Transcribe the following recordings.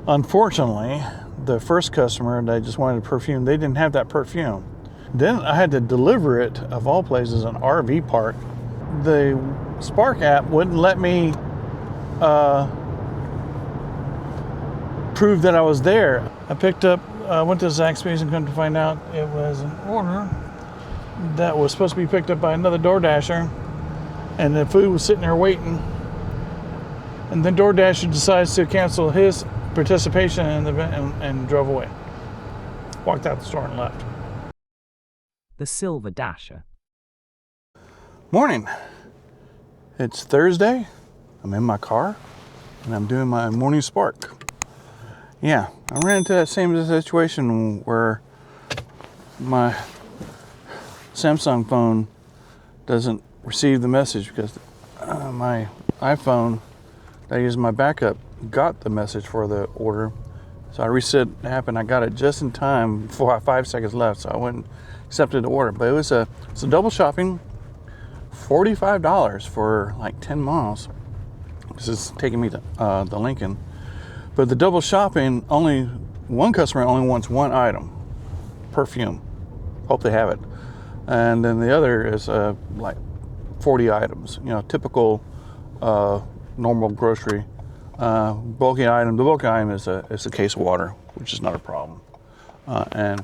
Unfortunately, the first customer that just wanted a perfume, they didn't have that perfume. Then I had to deliver it, of all places, an RV park. The Spark app wouldn't let me prove that I was there. I picked up, went to Zaxby's and come to find out it was an order that was supposed to be picked up by another DoorDasher, and the food was sitting there waiting. And then DoorDasher decides to cancel his participation in the event and drove away. Walked out the store and left. The Silver Dasher. Morning. It's Thursday. I'm in my car and I'm doing my morning spark. Yeah, I ran into that same situation where my Samsung phone doesn't receive the message because my iPhone that I use my backup got the message for the order. So I reset the app and I got it just in time before 5 seconds left. So I went and accepted the order. But it was a double shopping, $45 for like 10 miles. This is taking me to the Lincoln. But the double shopping, only one customer only wants one item, perfume. Hope they have it. And then the other is like 40 items, typical normal grocery. Bulky item. The bulky item is a case of water, which is not a problem. And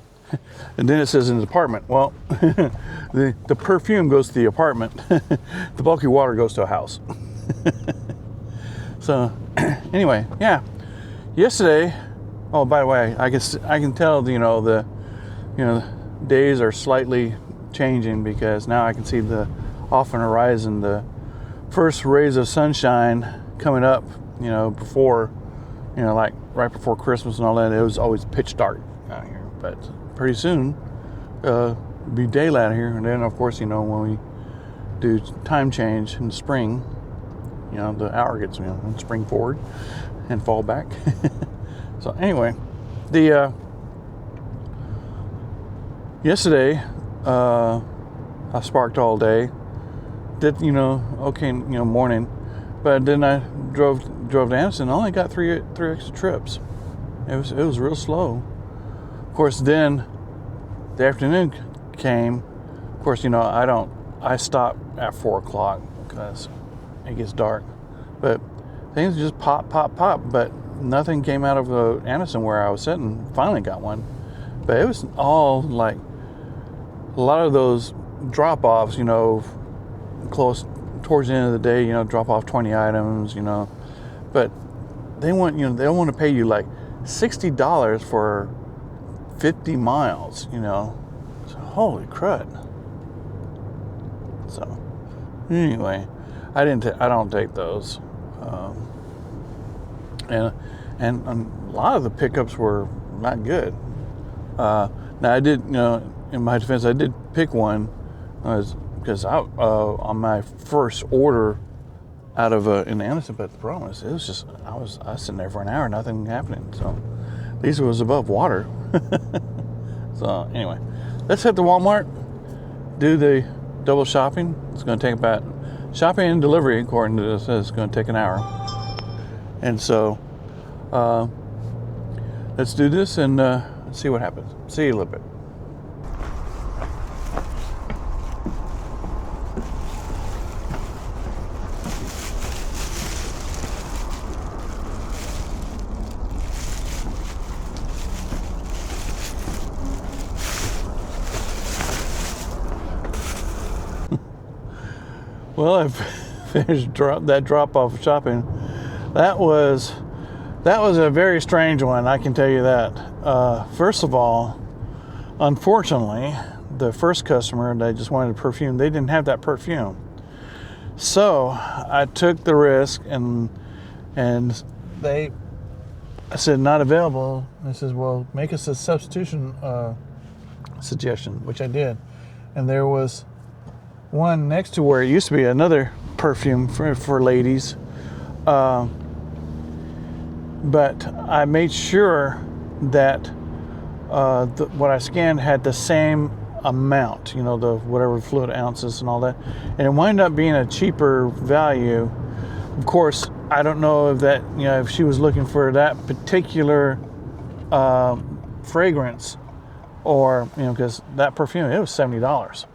then it says in the department. Well, the perfume goes to the apartment. The bulky water goes to a house. So anyway, yeah. Yesterday. Oh, by the way, I can tell the days are slightly changing because now I can see off on the horizon the first rays of sunshine coming up. Before, like right before Christmas and all that, it was always pitch dark out here. But pretty soon, it'll be daylight out here. And then, of course, when we do time change in the spring, the hour gets, spring forward and fall back. So anyway, yesterday, I sparked all day. Did, okay, morning. But then I drove to Anderson. I only got three extra trips. It was real slow. Of course, then the afternoon came. Of course, I stop at 4 o'clock because it gets dark. But things just pop. But nothing came out of Anderson where I was sitting. Finally got one. But it was all like a lot of those drop-offs, close towards the end of the day, drop off 20 items, but they want, they don't want to pay you like $60 for 50 miles, so holy crud. So anyway, I don't take those, and a lot of the pickups were not good. Now I did, in my defense, I did pick one, because on my first order out of in Anderson, but the problem is, it was just I was sitting there for an hour, nothing happening. So at least it was above water. So anyway, let's head to Walmart, do the double shopping. It's going to take about shopping and delivery, according to this, it's going to take an hour. And so let's do this and see what happens. See you in a little bit. Well, I've finished that drop-off shopping. That was a very strange one, I can tell you that. First of all, unfortunately, the first customer that just wanted a perfume, they didn't have that perfume. So I took the risk and I said, not available. I says, well, make us a substitution suggestion, which I did. And there was one next to where it used to be another perfume for ladies. But I made sure that what I scanned had the same amount, the whatever fluid ounces and all that. And it wound up being a cheaper value Of course, I don't know if that, if she was looking for that particular fragrance, or, because that perfume, it was $70.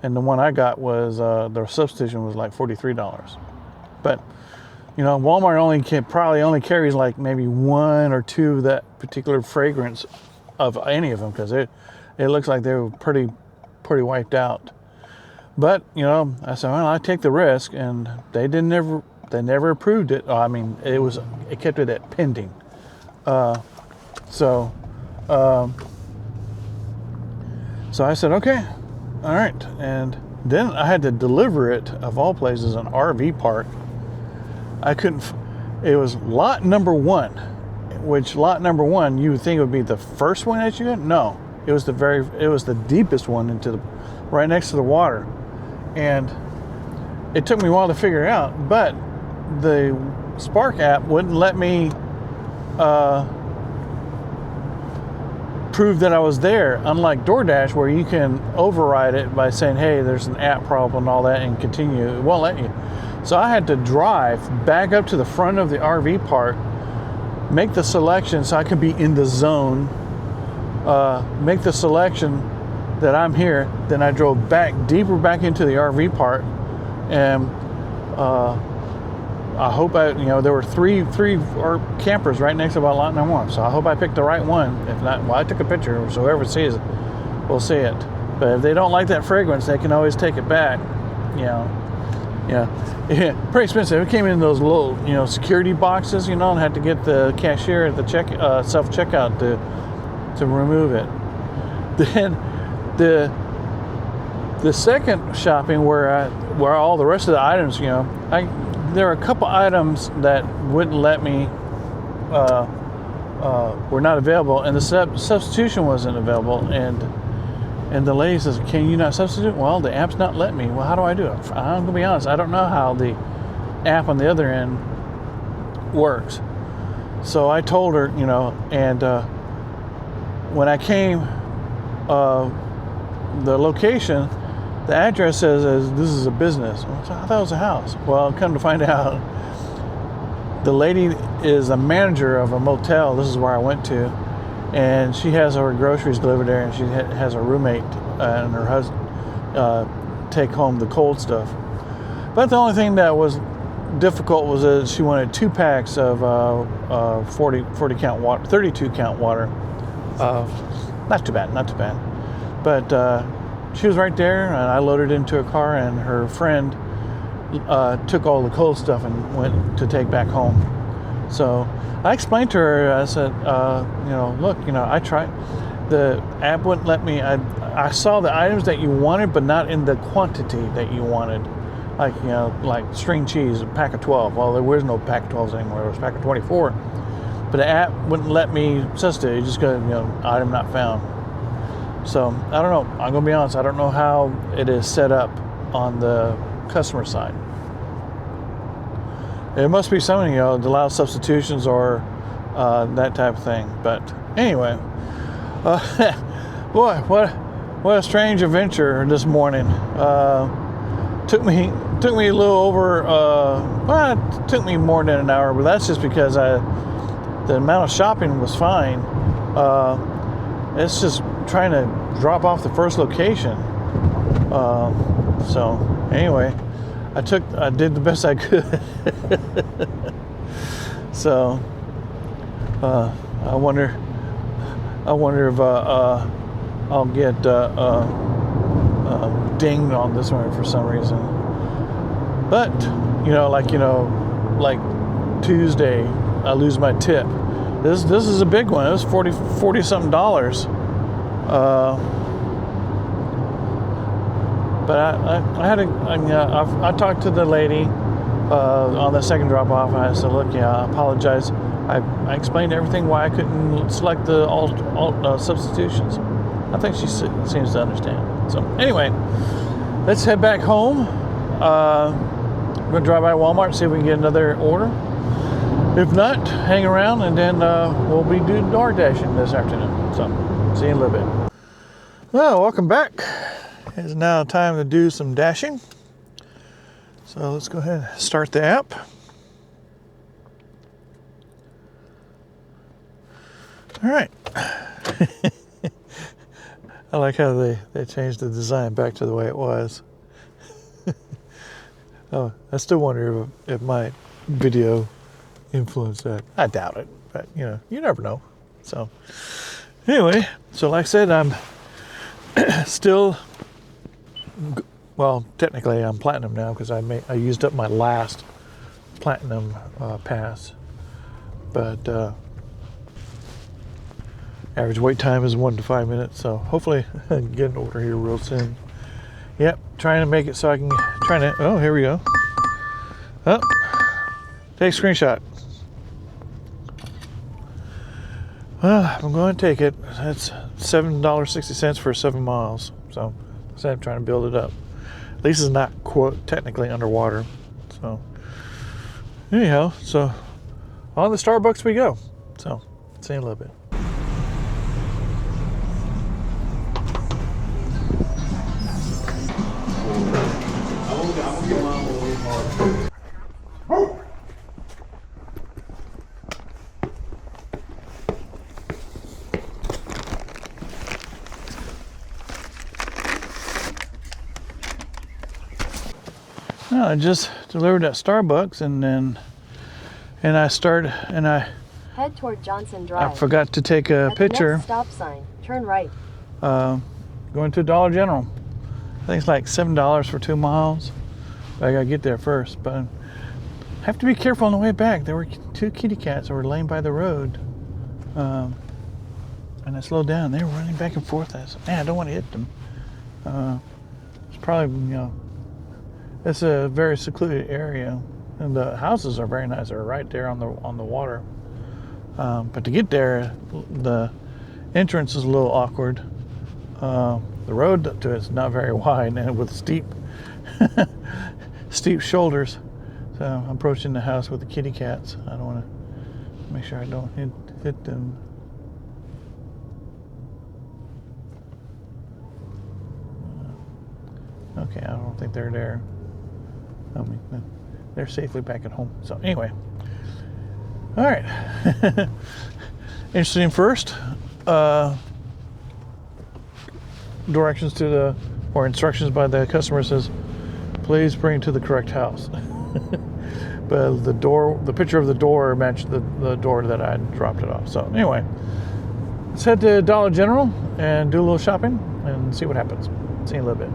And the one I got was, the substitution was like $43. But, Walmart probably only carries like maybe one or two of that particular fragrance of any of them, because it looks like they were pretty wiped out. But, I said, well, I take the risk, and they never approved it. It kept it at pending. So I said, okay, all right. And then I had to deliver it, of all places, an RV park. It was lot number 1, which lot number 1, you would think would be the first one that you got. No, it was the deepest one right next to the water. And it took me a while to figure it out, but the Spark app wouldn't let me prove that I was there, unlike DoorDash, where you can override it by saying, hey, there's an app problem and all that, and continue. It won't let you. So I had to drive back up to the front of the RV park, make the selection so I could be in the zone, make the selection that I'm here. Then I drove deeper back into the RV park, and I hope there were three campers right next to lot number 1. So I hope I picked the right one. If not, well, I took a picture, so whoever sees it will see it. But if they don't like that fragrance, they can always take it back. Yeah, pretty expensive. It came in those little, security boxes, and had to get the cashier at the self checkout to remove it. Then the second shopping where all the rest of the items, there are a couple items that wouldn't let me, were not available, and the substitution wasn't available, and the lady says, can you not substitute? Well, the app's not letting me. Well, how do I do it? I'm gonna be honest, I don't know how the app on the other end works. So I told her, and when I came, the location, the address says this is a business. So I thought it was a house. Well, come to find out, the lady is a manager of a motel. This is where I went to, and she has her groceries delivered there, and she has her roommate and her husband take home the cold stuff. But the only thing that was difficult was that she wanted 2 packs of 40 count water, 32 count water. Not too bad. But she was right there, and I loaded into a car, and her friend took all the cold stuff and went to take back home. So I explained to her, I said, look, I tried. The app wouldn't let me. I saw the items that you wanted, but not in the quantity that you wanted. Like string cheese, a pack of 12. Well, there was no pack of 12s anymore. There was a pack of 24. But the app wouldn't let me substitute. It just goes, item not found. So I don't know. I'm gonna be honest. I don't know how it is set up on the customer side. It must be something, to allow substitutions or that type of thing. But anyway, boy, what a strange adventure this morning. Took me a little over. It took me more than an hour, but that's just because the amount of shopping was fine. It's just trying to drop off the first location. So anyway, I did the best I could. So I wonder if I'll get dinged on this one for some reason. But like Tuesday, I lose my tip. This is a big one. It was $40 something. But I talked to the lady on the second drop off, and I said, look, I apologize. I explained everything why I couldn't select the alt substitutions. I think she seems to understand. So anyway, let's head back home. I'm going to drive by Walmart and see if we can get another order. If not, hang around, and then we'll be doing DoorDashing this afternoon. So see you in a little bit. Well, welcome back. It's now time to do some dashing. So let's go ahead and start the app. All right. I like how they changed the design back to the way it was. Oh, I still wonder if my video influenced that. I doubt it, but you know, you never know. So anyway, so like I said, I'm still, well, technically I'm platinum now because I used up my last platinum pass, but average wait time is 1 to 5 minutes, so hopefully I can get an order here real soon. Yep, trying to make it so I can, oh, here we go. Oh, take a screenshot. Well, I'm going to take it. That's $7.60 for 7 miles. So instead of trying to build it up. At least it's not, quote, technically underwater. So anyhow, so on the Starbucks we go. So see you in a little bit. Well, I just delivered at Starbucks, and I head toward Johnson Drive. I forgot to take a picture. The next stop sign, turn right. Going to Dollar General. I think it's like $7 for 2 miles. But I gotta get there first. But I have to be careful on the way back. There were 2 kitty cats that were laying by the road, and I slowed down. They were running back and forth. I said, "Man, I don't want to hit them." It's probably, you know, it's a very secluded area, and the houses are very nice. They're right there on the water. But to get there, the entrance is a little awkward. The road to it's not very wide, and with steep shoulders. So I'm approaching the house with the kitty cats. I don't want to make sure I don't hit them. Okay, I don't think they're there. I mean, they're safely back at home. So anyway, all right. Interesting first. Directions to or instructions by the customer says, please bring to the correct house. But the picture of the door matched the door that I dropped it off. So anyway, let's head to Dollar General and do a little shopping and see what happens. See you in a little bit.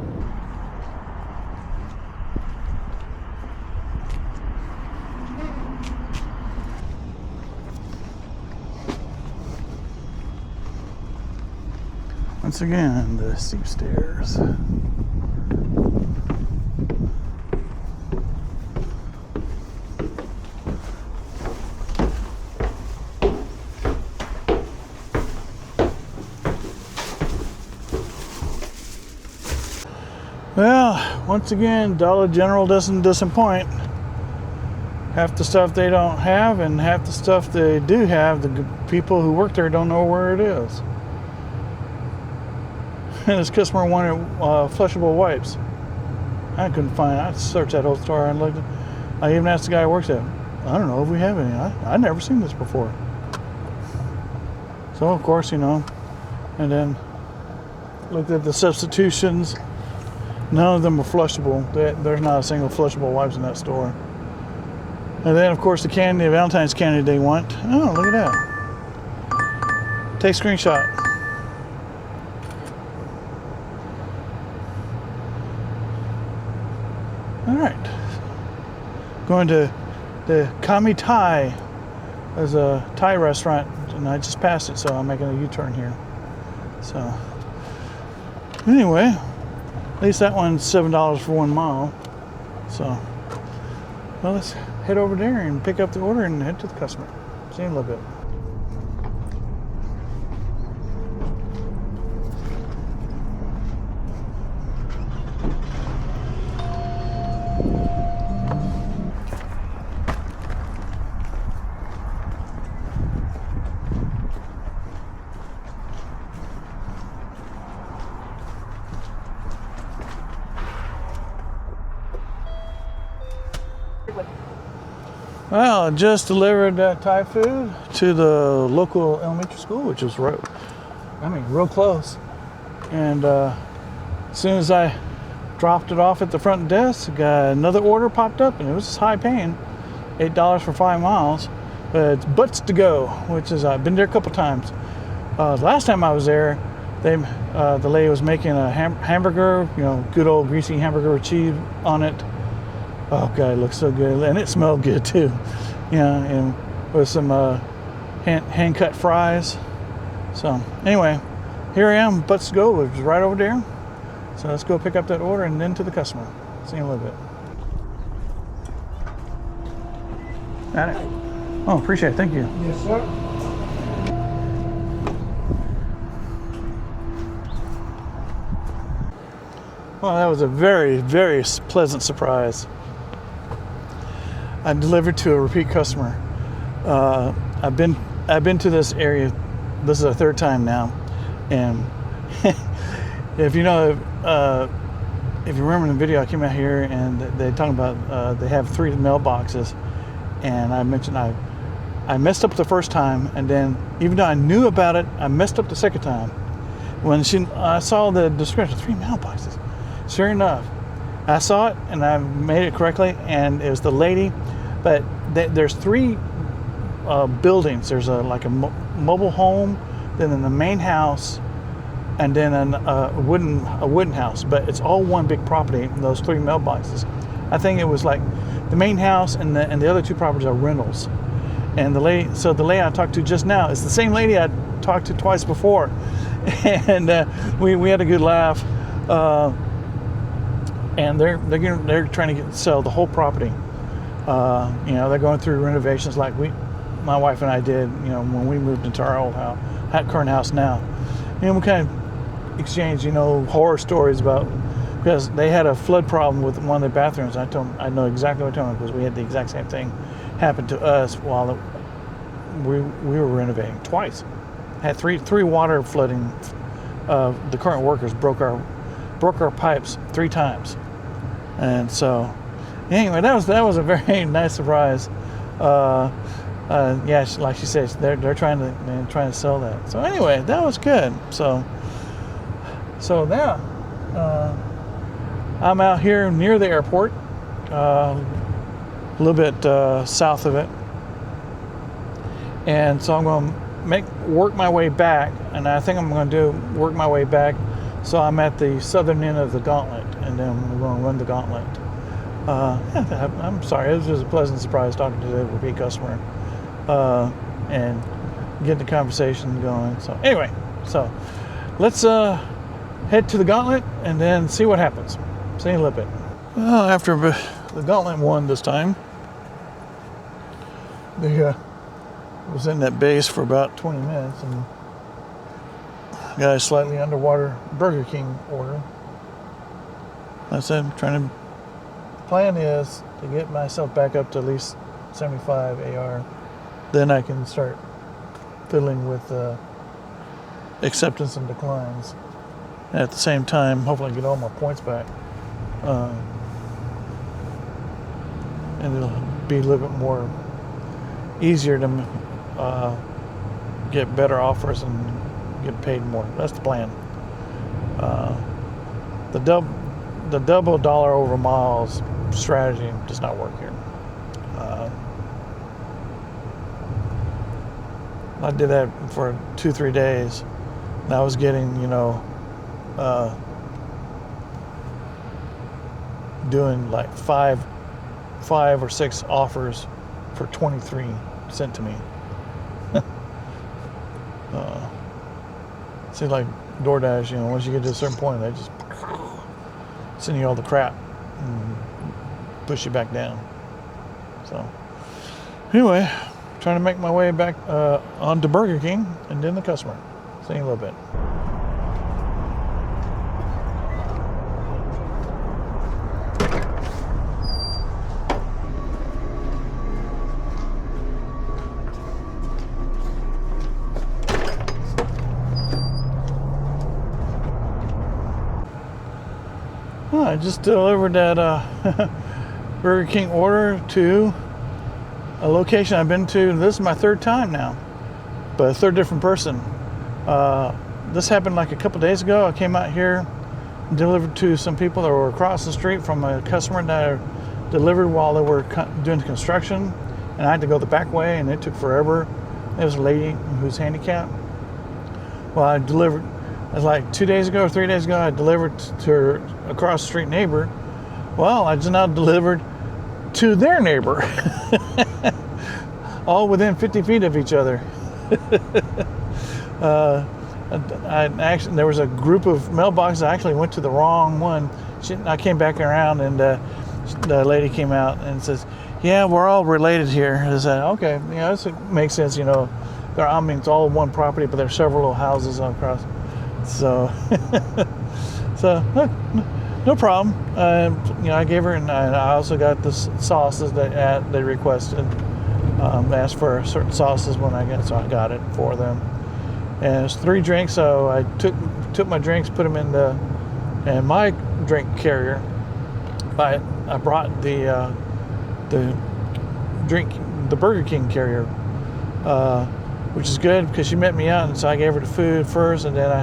Once again, the steep stairs. Well, once again, Dollar General doesn't disappoint. Half the stuff they don't have, and half the stuff they do have, the people who work there don't know where it is. And this customer wanted flushable wipes. I couldn't find it. I searched that whole store and looked. I even asked the guy who works there. I don't know if we have any. I've never seen this before. So of course, you know, and then looked at the substitutions. None of them are flushable. There's not a single flushable wipes in that store. And then of course the candy, the Valentine's candy they want. Oh, look at that. Take a screenshot. All right, going to the Kami Thai. There's a Thai restaurant, and I just passed it, so I'm making a U-turn here. So anyway, at least that one's $7 for 1 mile. So, well, let's head over there and pick up the order and head to the customer. See you in a little bit. Well, I just delivered Thai food to the local elementary school, which was real close. And as soon as I dropped it off at the front desk, got another order popped up, and it was high paying, $8 for 5 miles. But it's Butts to Go, which is I've been there a couple times. The last time I was there, the lady was making a hamburger, good old greasy hamburger with cheese on it. Oh God, it looks so good, and it smelled good too. And with some hand cut fries. So anyway, here I am, Butts to Go, which is right over there. So let's go pick up that order and then to the customer. See you in a little bit. Got it. Oh, appreciate it. Thank you. Yes, sir. Well, that was a very, very pleasant surprise. I delivered to a repeat customer. I've been to this area. This is our third time now, and if you remember in the video, I came out here and they talking about they have 3 mailboxes, and I mentioned I messed up the first time, and then even though I knew about it, I messed up the second time. When I saw the description, 3 mailboxes. Sure enough, I saw it and I made it correctly, and it was the lady. But there's 3 buildings. There's a mobile home, then in the main house, and then a wooden house. But it's all one big property. Those 3 mailboxes. I think it was like the main house and the other 2 properties are rentals. And the lady I talked to just now is the same lady I talked to twice before, and we had a good laugh. And they're trying to sell the whole property. They're going through renovations like my wife and I did, when we moved into our old house, current house now. And we kind of exchanged, horror stories because they had a flood problem with one of the bathrooms. I know exactly what I'm talking about because we had the exact same thing happen to us while we were renovating twice. Had three water flooding. The current workers broke our pipes 3 times. And so, anyway, that was a very nice surprise. Yeah, like she says, they're trying to sell that. So anyway, that was good. So now, I'm out here near the airport, a little bit south of it, and so I'm going to work my way back, and I think I'm going to work my way back. So I'm at the southern end of the gauntlet, and then we're going to run the gauntlet. I'm sorry, it was just a pleasant surprise talking to the repeat customer and getting the conversation going. So anyway, let's head to the gauntlet and then see what happens. See you in a little bit. Well, after the gauntlet won this time, was in that base for about 20 minutes and got a slightly underwater Burger King order. I said, plan is to get myself back up to at least 75 AR. Then I can start fiddling with acceptance and declines. And at the same time, hopefully get all my points back. And it'll be a little bit more easier to get better offers and get paid more. That's the plan. The double dollar over miles strategy does not work here. I did that for 2-3 days, and I was getting, doing like five or 6 offers for 23 sent to me. Seems like DoorDash, once you get to a certain point, they just send you all the crap and push you back down. So anyway, trying to make my way back onto Burger King and then the customer. See you in a little bit. I just delivered that Burger King order to a location I've been to. This is my third time now, but a third different person. This happened like a couple days ago. I came out here, delivered to some people that were across the street from a customer that I delivered while they were doing construction, and I had to go the back way, and it took forever. There was a lady who's handicapped. Well, I delivered, it was like 2 days ago or 3 days ago, I delivered to her across the street neighbor. Well, I just now delivered to their neighbor, all within 50 feet of each other. There was a group of mailboxes. I actually went to the wrong one. I came back around, and the lady came out and says, "Yeah, we're all related here." I said, "Okay, yeah, this makes sense. You know, I mean, it's all one property, but there's several little houses across." So, no problem. You know, I gave her, and I also got the sauces that they requested. Asked for certain sauces when I got, so I got it for them. And it's 3 drinks, so I took my drinks, put them in my drink carrier. I brought the Burger King carrier, which is good because she met me out, and so I gave her the food first, and then I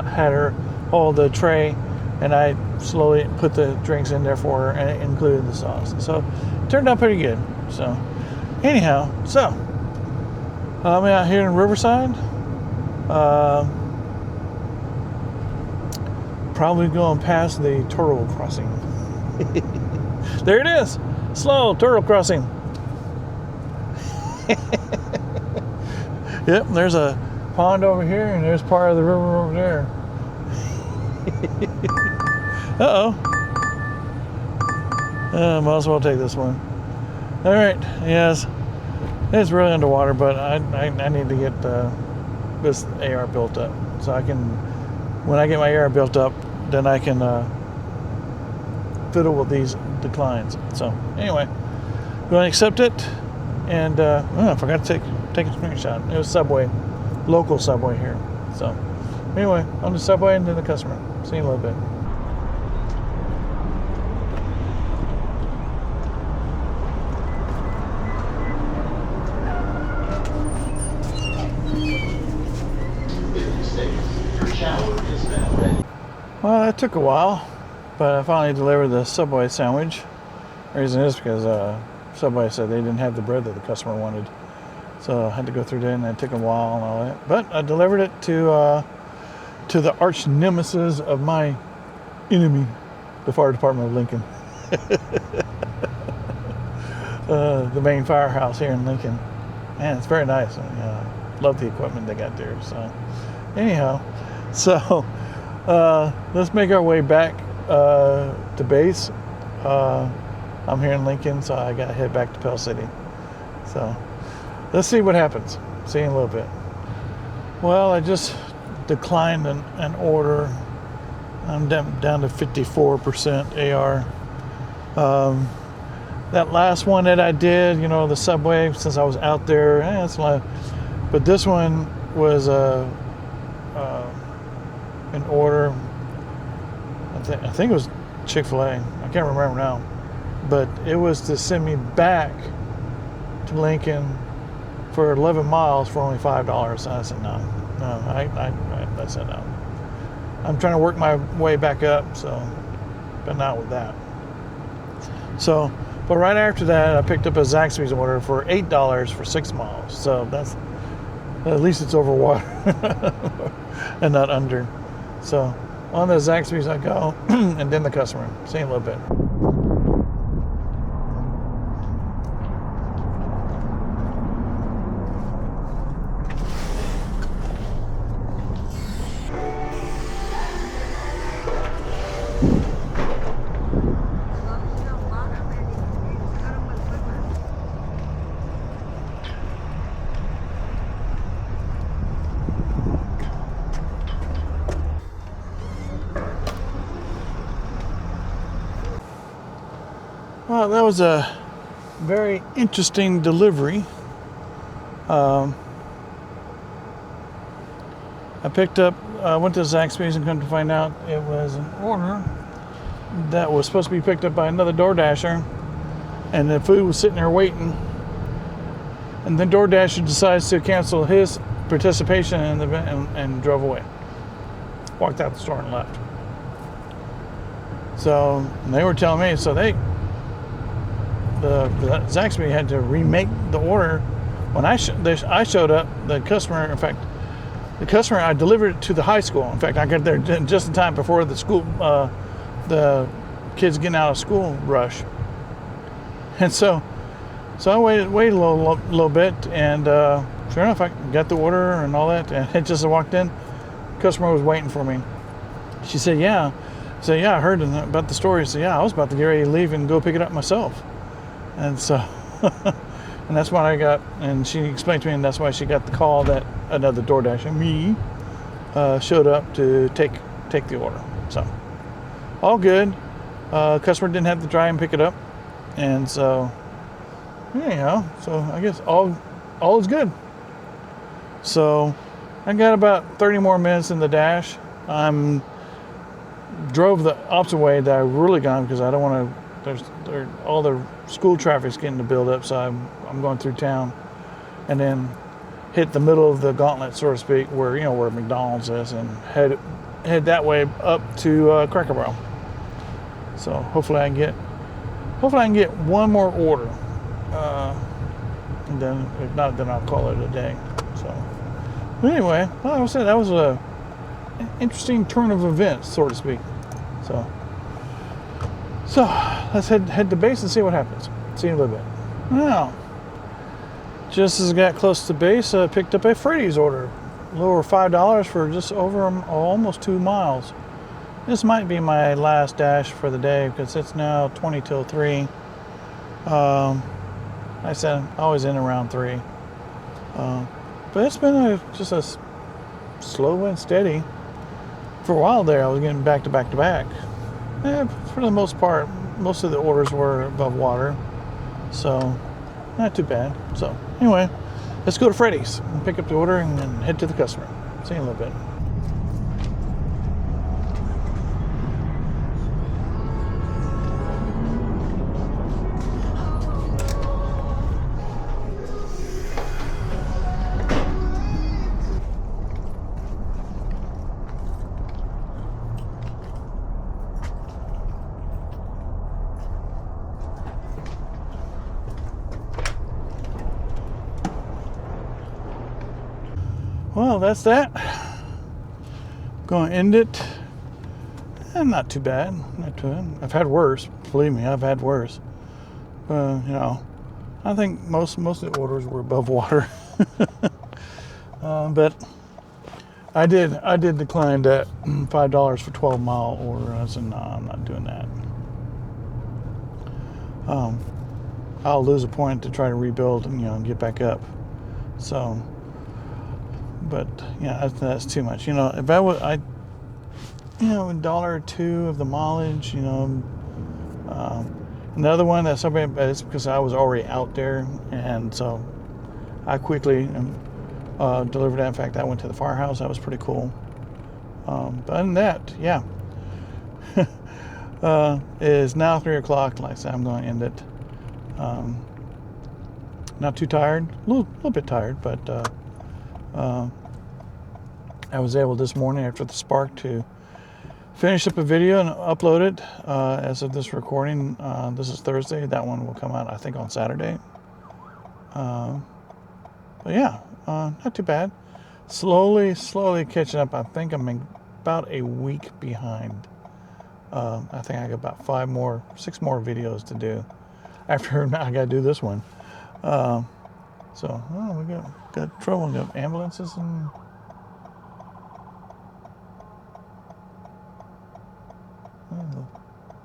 had her hold the tray, and I slowly put the drinks in there for her, and included the sauce. So it turned out pretty good. So anyhow, I'm out here in Riverside. Probably going past the turtle crossing. There it is, slow turtle crossing. Yep, there's a pond over here, and there's part of the river over there. Might as well take this one. All right, yes, it's really underwater, but I need to get this AR built up, so I can, when I get my AR built up, then I can fiddle with these declines. So anyway, go and accept it, and I forgot to take a screenshot. It was Subway, local Subway here. So anyway, on the Subway and then the customer. See you in a little bit. Well, that took a while, but I finally delivered the Subway sandwich. The reason is because Subway said they didn't have the bread that the customer wanted. So I had to go through that, and it took a while and all that. But I delivered it to the arch nemesis of my enemy, the fire department of Lincoln. The main firehouse here in Lincoln. Man, it's very nice. Love the equipment they got there. So anyhow, let's make our way back to base. I'm here in Lincoln, so I got to head back to Pell City. So let's see what happens. See you in a little bit. Well, I just declined an order. I'm down to 54% AR. That last one that I did, you know, the Subway, since I was out there, it's a lot. But this one was an order. I think it was Chick-fil-A. I can't remember now, but it was to send me back to Lincoln for 11 miles for only $5. And I said no. I said no. I'm trying to work my way back up, but not with that. So, but right after that, I picked up a Zaxby's order for $8 for 6 miles. So that's, at least it's over water and not under. So on the Zaxby's I go, and then the customer. See you in a little bit. Well, that was a very interesting delivery. I went to Zaxby's and come to find out it was an order that was supposed to be picked up by another DoorDasher, and the food was sitting there waiting. And then DoorDash decides to cancel his participation in the event and drove away. Walked out the store and left. So they were telling me, so the Zaxby had to remake the order. When I showed up, the customer, in fact, I delivered it to the high school. In fact, I got there just in time before the school, the kids getting out of school rush. And so I waited a little bit, and sure enough, I got the order and all that, and it just walked in. The customer was waiting for me. She said, yeah. I said, yeah, I heard about the story. She said, yeah, I was about to get ready to leave and go pick it up myself. And so, and that's when I got, and she explained to me, and that's why she got the call that another DoorDash, me, showed up to take the order. So, all good. Customer didn't have to try and pick it up. And so, anyhow, so I guess all is good. So, I got about 30 more minutes in the dash. Drove the opposite way that I really gone because I don't want to. All the school traffic's getting to build up, so I'm going through town, and then hit the middle of the gauntlet, so to speak, where McDonald's is, and head that way up to Cracker Barrel. So hopefully I can get one more order, and then if not, then I'll call it a day. So, but anyway, like I said, that was an interesting turn of events, so to speak. So let's head to base and see what happens. See you in a little bit. Now, just as I got close to base, I picked up a Freddy's order, a little over $5 for just over almost 2 miles. This might be my last dash for the day because it's now 20 till 3. I said I'm always in around 3. But it's been just a slow and steady. For a while there, I was getting back to back to back. For the most part, most of the orders were above water, so not too bad. So anyway, let's go to Freddy's and pick up the order and then head to the customer. See you in a little bit. Well, that's that. Going to end it. Not too bad. Not too bad. I've had worse. Believe me, I've had worse. I think most of the orders were above water. But I did decline that $5 for 12-mile order. I said, no, I'm not doing that. I'll lose a point to try to rebuild and get back up. So. But that's too much. If I would, $1 or $2 of the mileage. Another one that's something, it's because I was already out there, and so I quickly delivered that. In fact, I went to the firehouse. That was pretty cool. But other than that, it is now 3 o'clock. Like I said, I'm going to end it. Not too tired. A little bit tired, but. I was able this morning after the spark to finish up a video and upload it as of this recording. This is Thursday. That one will come out, I think, on Saturday. But not too bad. Slowly catching up. I think I'm about a week behind. I think I got about 6 more videos to do after I got to do this one. We got trouble. We got ambulances and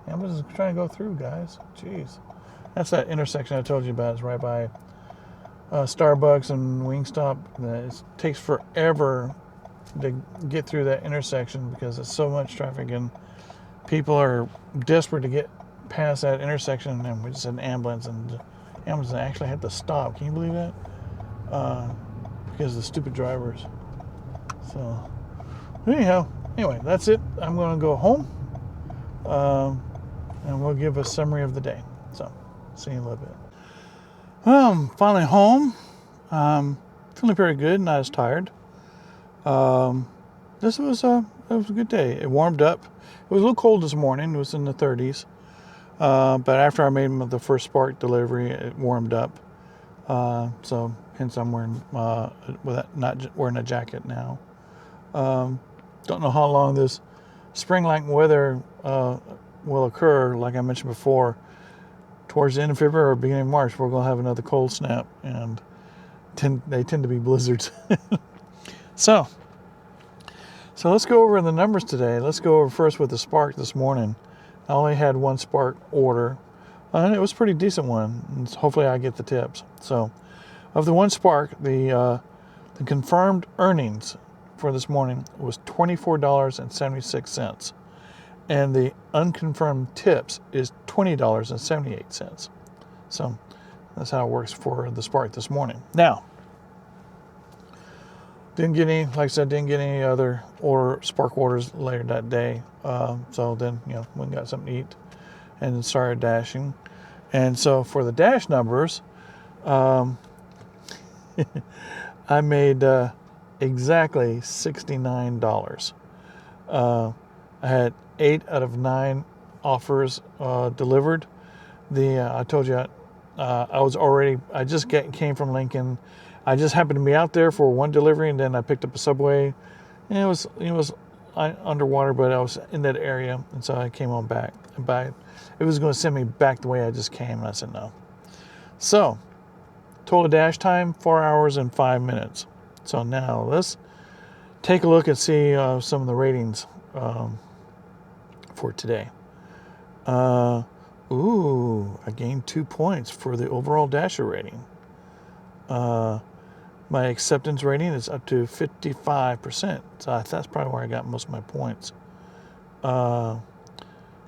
ambulances trying to go through, guys. Jeez, that's that intersection I told you about. It's right by Starbucks and Wingstop. It takes forever to get through that intersection because there's so much traffic and people are desperate to get past that intersection. And we just had an ambulance, and the ambulance actually had to stop. Can you believe that? Because of the stupid drivers. So anyway, that's it. I'm going to go home, and we'll give a summary of the day. So, see you in a little bit. Well, I'm finally home. Feeling pretty good, not as tired. This was it was a good day. It warmed up. It was a little cold this morning. It was in the 30s. But after I made the first Spark delivery, it warmed up. So hence I'm wearing not wearing a jacket now. Don't know how long this spring-like weather will occur. Like I mentioned before, towards the end of February or beginning of March, we're going to have another cold snap, and they tend to be blizzards. So let's go over the numbers today. Let's go over first with the Spark this morning. I only had one Spark order, and it was a pretty decent one. And hopefully I get the tips. So of the one Spark, the confirmed earnings for this morning was $24.76. And the unconfirmed tips is $20.78. So that's how it works for the Spark this morning. Now, didn't get any other Spark orders later that day. So then, went and got something to eat and started dashing. And so for the dash numbers, I made exactly $69. I had 8 out of 9 offers delivered. I told you I just came from Lincoln. I just happened to be out there for one delivery, and then I picked up a Subway. And it was underwater, but I was in that area, and so I came on back. It was going to send me back the way I just came, and I said no. So total dash time 4 hours and 5 minutes. So now let's take a look and see some of the ratings for today. I gained 2 points for the overall dasher rating. My acceptance rating is up to 55%. So that's probably where I got most of my points.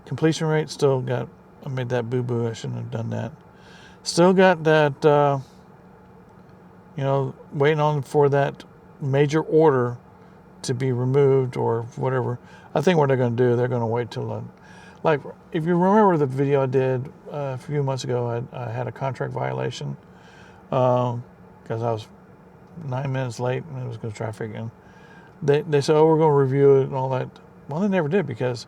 Completion rate I made that boo-boo. I shouldn't have done that. Still got that, waiting on for that major order to be removed or whatever. I think what they're going to do, they're going to wait till, like, if you remember the video I did a few months ago, I had a contract violation because I was 9 minutes late and it was going to traffic. And they said, we're going to review it and all that. Well, they never did, because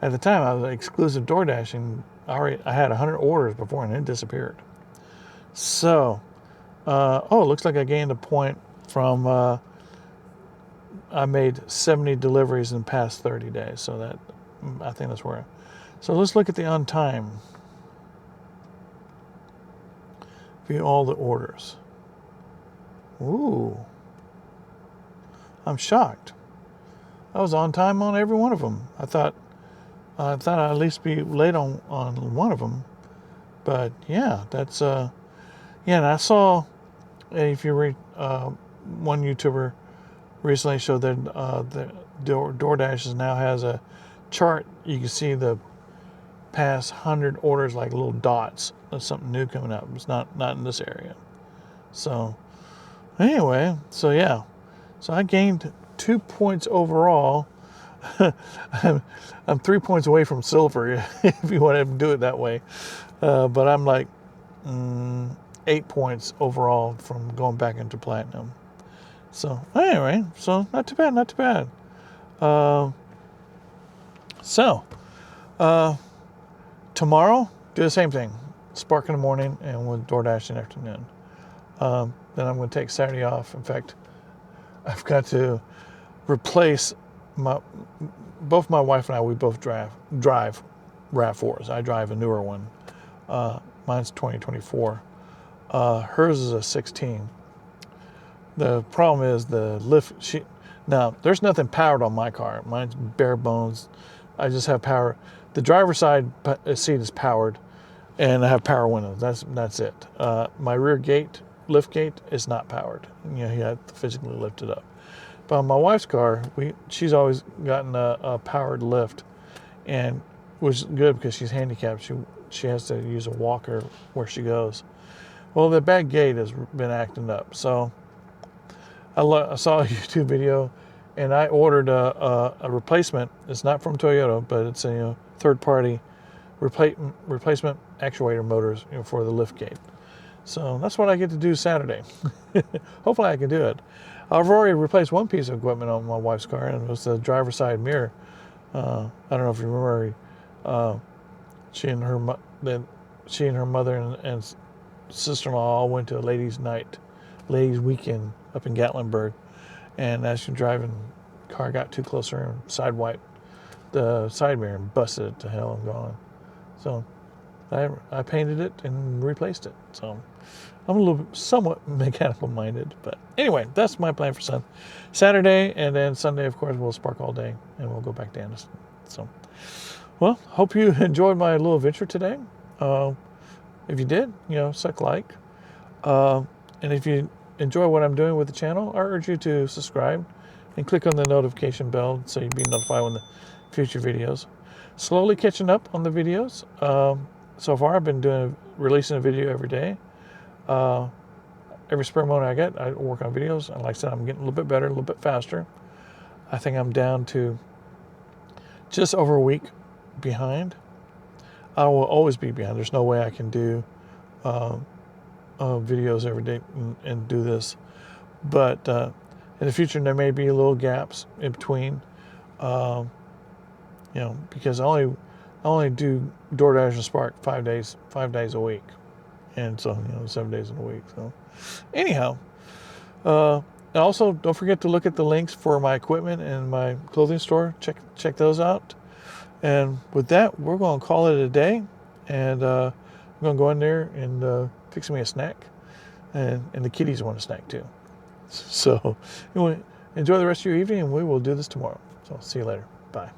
at the time I was exclusive DoorDash, and I had 100 orders before and it disappeared. So, it looks like I gained a point from, I made 70 deliveries in the past 30 days. So I think that's where. So let's look at the on time. View all the orders. Ooh. I'm shocked. I was on time on every one of them. I thought I'd at least be late on one of them. But yeah, that's and I saw, if you read, one YouTuber recently showed that the DoorDash now has a chart. You can see the past 100 orders like little dots. There's something new coming up. It's not in this area. So anyway, so yeah. So I gained 2 points overall. I'm 3 points away from silver, if you want to do it that way. But I'm like 8 points overall from going back into platinum. So anyway, so not too bad. Tomorrow, do the same thing. Spark in the morning and with DoorDash in the afternoon. Then I'm going to take Saturday off. In fact, I've got to replace both my wife and I. We both drive RAV4s. I drive a newer one. Mine's 2024. Hers is a 16. The problem is the lift. Now, there's nothing powered on my car. Mine's bare bones. I just have power. The driver's side seat is powered, and I have power windows. That's it. My rear lift gate is not powered. You have to physically lift it up. But on my wife's car, she's always gotten a powered lift, and which is good because she's handicapped. She has to use a walker where she goes. Well, the back gate has been acting up. So I saw a YouTube video, and I ordered a replacement. It's not from Toyota, but it's a third-party replacement actuator motors for the lift gate. So that's what I get to do Saturday. Hopefully I can do it. I've already replaced one piece of equipment on my wife's car, and it was the driver's side mirror. I don't know if you remember, she and her mother and sister-in-law all went to a ladies' weekend up in Gatlinburg, and as she was driving, the car got too close to her and sidewiped the side mirror and busted it to hell and gone. So I painted it and replaced it. So I'm a little somewhat mechanical minded, but anyway, that's my plan for Saturday, and then Sunday, of course, we'll spark all day and we'll go back to Anderson. So, well, hope you enjoyed my little adventure today. If you did, suck like. And if you enjoy what I'm doing with the channel, I urge you to subscribe and click on the notification bell so you'll be notified when the future videos. Slowly catching up on the videos. So far, I've been releasing a video every day. Every spare moment I get, I work on videos. And like I said, I'm getting a little bit better, a little bit faster. I think I'm down to just over a week behind. I will always be behind. There's no way I can do videos every day and do this. But in the future, there may be little gaps in between. Because I only do DoorDash and Spark 5 days a week, and so 7 days in a week. So anyhow, and also don't forget to look at the links for my equipment and my clothing store. Check those out. And with that, we're going to call it a day, and I'm going to go in there and fix me a snack, and the kiddies want a snack too. So anyway, enjoy the rest of your evening, and we will do this tomorrow. So see you later. Bye.